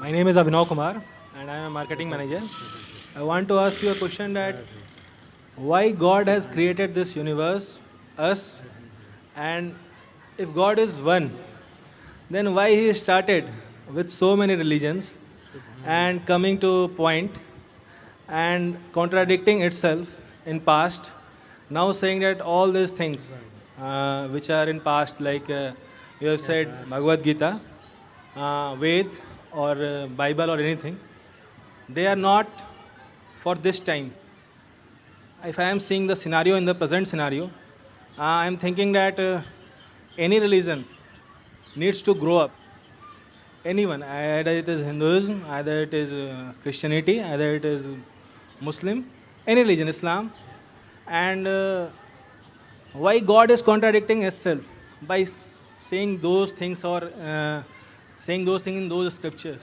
My name is Abhinav Kumar and I am a marketing manager. I want to ask you a question that why God has created this universe, us, and if God is one, then why He started with so many religions and coming to point and contradicting itself in past, now saying that all these things which are in past, like you have said Bhagavad Gita, Ved or Bible or anything, they are not for this time. If I am seeing the scenario in the present scenario, I am thinking that any religion needs to grow up. Anyone, either it is Hinduism, either it is Christianity, either it is Muslim, any religion, Islam, and why God is contradicting itself by saying those things or saying those things in those scriptures.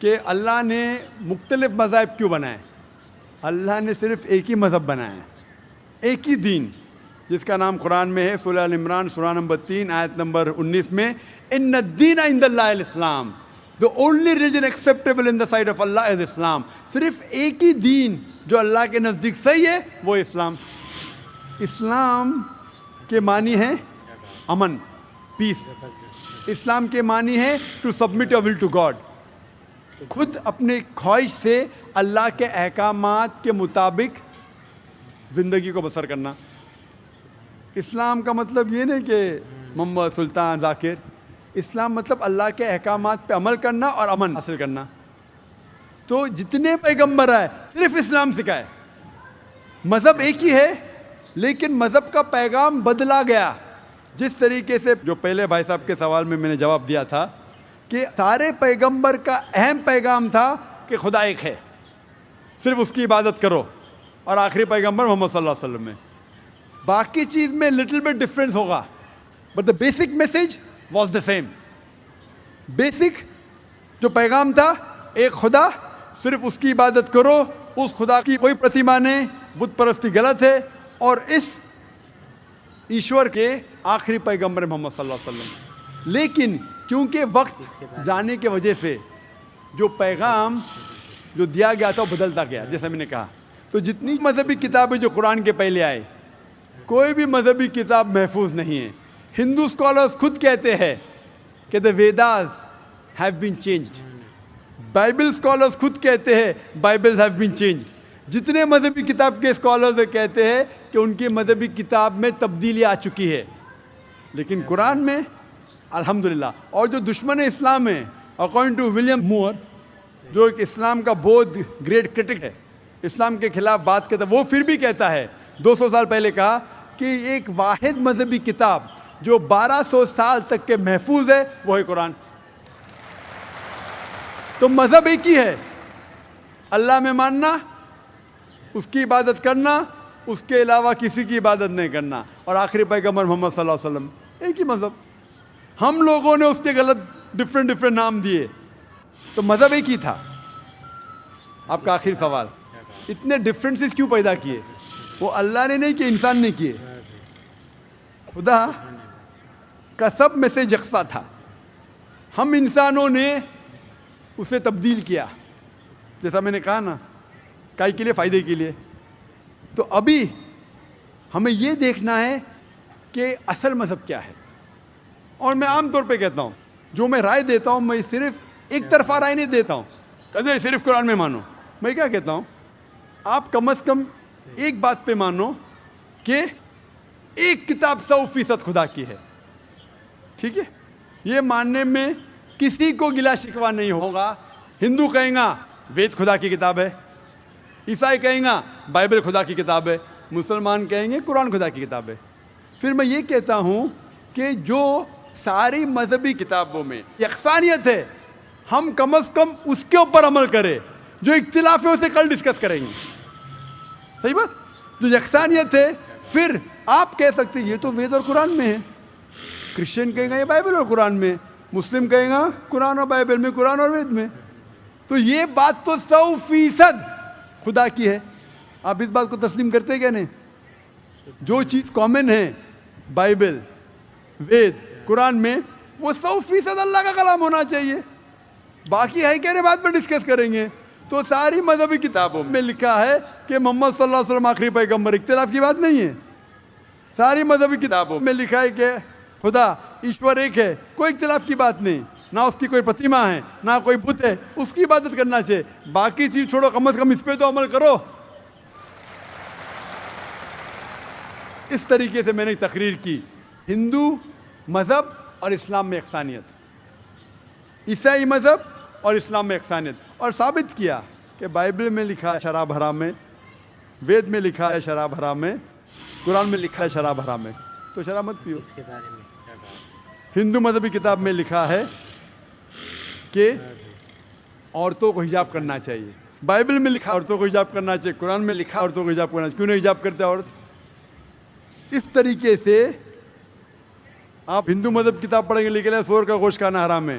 کہ اللہ نے مختلف مذاہب کیوں بنائے. اللہ نے صرف ایک ہی مذہب بنایا ہے, ایک ہی دین, جس کا نام قرآن میں ہے, سورہ ال عمران سورہ نمبر 3 آیت نمبر 19 میں, ان الدین عند اللہ الاسلام, the only religion acceptable in the sight of Allah is Islam. صرف ایک ہی دین جو اللہ کے نزدیک صحیح ہے وہ اسلام. اسلام کے معنی ہے امن, پیس. اسلام کے معنی ہے to submit your will to God, خود اپنے خواہش سے اللہ کے احکامات کے مطابق زندگی کو بسر کرنا. اسلام کا مطلب یہ نہیں کہ محمد سلطان ذاکر. اسلام مطلب اللہ کے احکامات پہ عمل کرنا اور امن حاصل کرنا. تو جتنے پیغمبر آئے صرف اسلام سکھائے. مذہب ایک ہی ہے لیکن مذہب کا پیغام بدلا گیا. جس طریقے سے جو پہلے بھائی صاحب کے سوال میں نے جواب دیا تھا کہ سارے پیغمبر کا اہم پیغام تھا کہ خدا ایک ہے, صرف اس کی عبادت کرو, اور آخری پیغمبر محمد صلی اللہ علیہ وسلم میں باقی چیز میں لٹل بٹ ڈفرینس ہوگا, but the basic message was the same. Basic جو پیغام تھا ایک خدا, صرف اس کی عبادت کرو, اس خدا کی کوئی پرتیما نہیں, بت پرستی غلط ہے, اور اس ایشور کے آخری پیغمبر محمد صلی اللہ علیہ وسلم. لیکن کیونکہ وقت جانے کی وجہ سے جو پیغام جو دیا گیا تھا وہ بدلتا گیا, جیسا میں نے کہا. تو جتنی مذہبی کتابیں جو قرآن کے پہلے آئے, کوئی بھی مذہبی کتاب محفوظ نہیں ہے. ہندو اسکالرس خود کہتے ہیں کہ the Vedas have been changed. Bible scholars خود کہتے ہیں بائبل ہیو بین چینجڈ. جتنے مذہبی کتاب کے اسکالرز کہتے ہیں کہ ان کی مذہبی کتاب میں تبدیلی آ چکی ہے, لیکن قرآن میں الحمدللہ. اور جو دشمن اسلام ہیں, اکارڈنگ ٹو ولیم مور, جو ایک اسلام کا بہت گریٹ کرٹک ہے, اسلام کے خلاف بات کرتا ہے, وہ پھر بھی کہتا ہے 200 سال پہلے کہا کہ ایک واحد مذہبی کتاب جو 1200 سال تک کے محفوظ ہے وہ ہے قرآن. تو مذہب ایک ہی ہے, اللہ میں ماننا, اس کی عبادت کرنا, اس کے علاوہ کسی کی عبادت نہیں کرنا, اور آخری پیغمبر محمد صلی اللہ علیہ وسلم. ایک ہی مذہب. ہم لوگوں نے اس کے غلط ڈفرینٹ نام دیے, تو مذہب ایک ہی تھا. آپ کا آخری سوال, اتنے ڈفرینسز کیوں پیدا کیے؟ وہ اللہ نے نہیں کیے, انسان نے کیے. خدا کا سب میسج یکساں تھا, ہم انسانوں نے اسے تبدیل کیا, جیسا میں نے کہا نا, کائی کے لیے, فائدے کے لیے. تو ابھی ہمیں یہ دیکھنا ہے کہ اصل مذہب کیا ہے. اور میں عام طور پہ کہتا ہوں, جو میں رائے دیتا ہوں میں صرف ایک طرفہ رائے نہیں دیتا ہوں کہ صرف قرآن میں مانو. میں کیا کہتا ہوں, آپ کم از کم ایک بات پہ مانو کہ ایک کتاب 100% خدا کی ہے. ٹھیک ہے, یہ ماننے میں کسی کو گلا شکوہ نہیں ہوگا. ہندو کہیں گا وید خدا کی کتاب ہے, عیسائی کہیں گا بائبل خدا کی کتاب ہے, مسلمان کہیں گے قرآن خدا کی کتاب ہے. پھر میں یہ کہتا ہوں کہ جو ساری مذہبی کتابوں میں یکسانیت ہے, ہم کم از کم اس کے اوپر عمل کریں. جو اختلاف ہے اسے کل ڈسکس کریں گے. صحیح بات. جو یکسانیت ہے, پھر آپ کہہ سکتے یہ تو وید اور قرآن میں ہے, کرسچن کہیں گا یہ بائبل اور قرآن میں, مسلم کہیں گا قرآن اور بائبل میں, قرآن اور وید میں. تو یہ بات تو 100% خدا کی ہے. آپ اس بات کو تسلیم کرتے کیا نہیں؟ جو چیز کامن ہے بائبل, وید, قرآن میں, وہ 100% اللہ کا کلام ہونا چاہیے. باقی ہے کہنے بعد میں ڈسکس کریں گے. تو ساری مذہبی کتابوں میں لکھا ہے کہ محمد صلی اللہ علیہ وسلم آخری پیغمبر, اختلاف کی بات نہیں ہے. ساری مذہبی کتابوں میں لکھا ہے کہ خدا ایشور ایک ہے, کوئی اختلاف کی بات نہیں. نہ اس کی کوئی پرتیما ہے, نہ کوئی بت ہے, اس کی عبادت کرنا چاہیے. باقی چیز چھوڑو, کم از کم اس پہ تو عمل کرو. اس طریقے سے میں نے تقریر کی. ہندو مذہب اور اسلام میں یکسانیت, عیسائی مذہب اور اسلام میں یکسانیت, اور ثابت کیا کہ بائبل میں لکھا ہے شراب حرام ہے, وید میں لکھا ہے شراب حرام ہے, قرآن میں لکھا ہے شراب حرام ہے, تو شراب مت پیو. ہندو مذہبی کتاب میں لکھا ہے کہ عورتوں کو حجاب کرنا چاہیے, بائبل میں لکھا عورتوں کو حجاب کرنا چاہیے, قرآن میں لکھا عورتوں کو حجاب کرنا چاہیے. کیوں نہیں حجاب کرتے عورت؟ اس طریقے سے آپ ہندو مذہب کتاب پڑھیں گے, لکھا ہے سور کا گوشت کھانا حرام ہے,